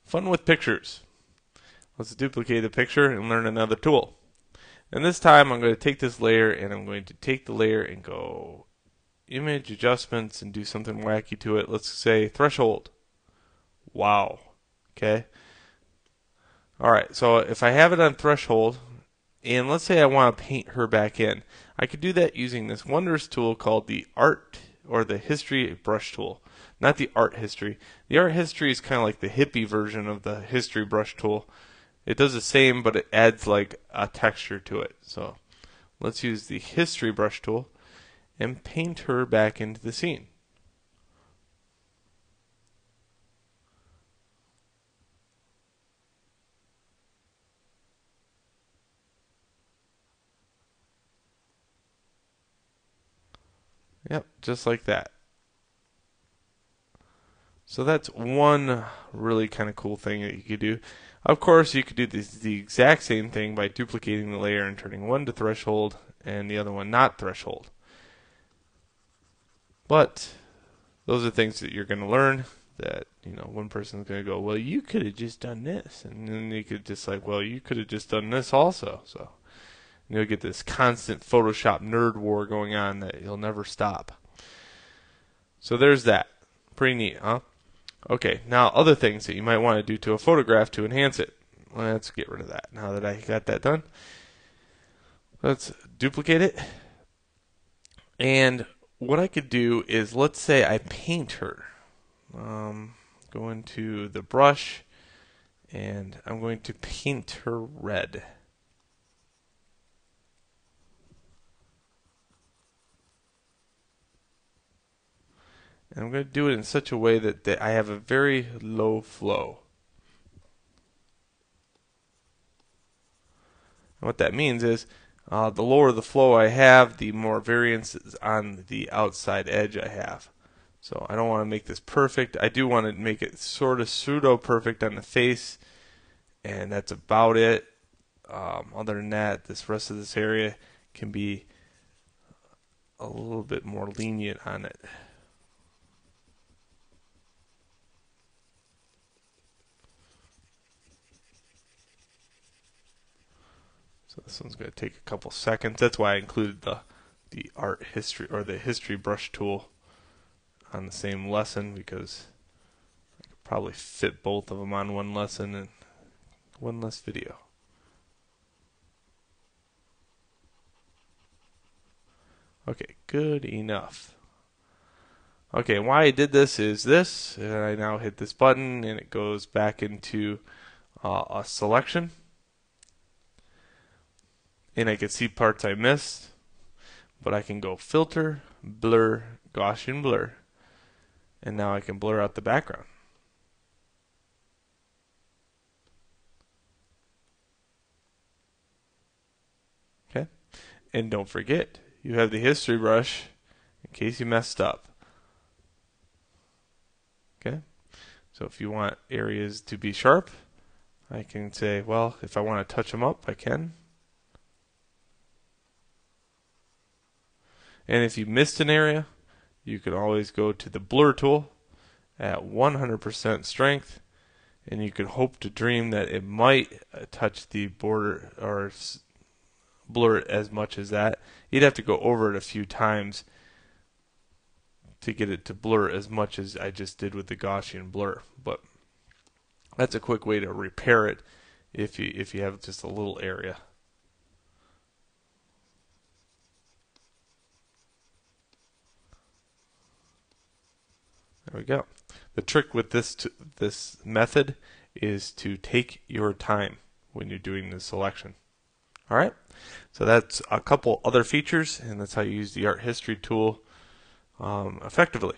Fun with pictures. Let's duplicate the picture and learn another tool. And this time I'm going to take this layer and I'm going to take the layer and go image adjustments and do something wacky to it. Let's say threshold. Wow. Okay. Alright, so if I have it on threshold, and let's say I want to paint her back in, I could do that using this wondrous tool called the art or the history brush tool. Not the art history. The art history is kind of like the hippie version of the history brush tool. It does the same, but it adds like a texture to it. So let's use the history brush tool and paint her back into the scene. Yep, just like that. So that's one really kind of cool thing that you could do. Of course, you could do the exact same thing by duplicating the layer and turning one to threshold and the other one not threshold. But those are things that you're going to learn that, one person's going to go, well, you could have just done this. And then you could just like, well, you could have just done this also. So you'll get this constant Photoshop nerd war going on that you'll never stop. So there's that. Pretty neat, huh? Okay, now other things that you might want to do to a photograph to enhance it. Let's get rid of that now that I got that done. Let's duplicate it. And what I could do is, let's say I paint her. Go into the brush, and I'm going to paint her red. And I'm going to do it in such a way that I have a very low flow. And what that means is the lower the flow I have, the more variance on the outside edge I have. So I don't want to make this perfect. I do want to make it sort of pseudo-perfect on the face, and that's about it. Other than that, this rest of this area can be a little bit more lenient on it. So this one's going to take a couple seconds. That's why I included the art history or the history brush tool on the same lesson, because I could probably fit both of them on one lesson and one less video. Okay, good enough. Okay, why I did this is this, and I now hit this button and it goes back into a selection. And I can see parts I missed, but I can go filter, blur, Gaussian blur, and now I can blur out the background. Okay, and don't forget, you have the history brush in case you messed up. Okay, so if you want areas to be sharp, I can say, well, if I want to touch them up, I can. And if you missed an area, you can always go to the blur tool at 100% strength, and you can hope to dream that it might touch the border or blur it as much as that. You'd have to go over it a few times to get it to blur as much as I just did with the Gaussian blur. But that's a quick way to repair it if you have just a little area. There we go. The trick with this method is to take your time when you're doing the selection. All right, so that's a couple other features, and that's how you use the art history tool effectively.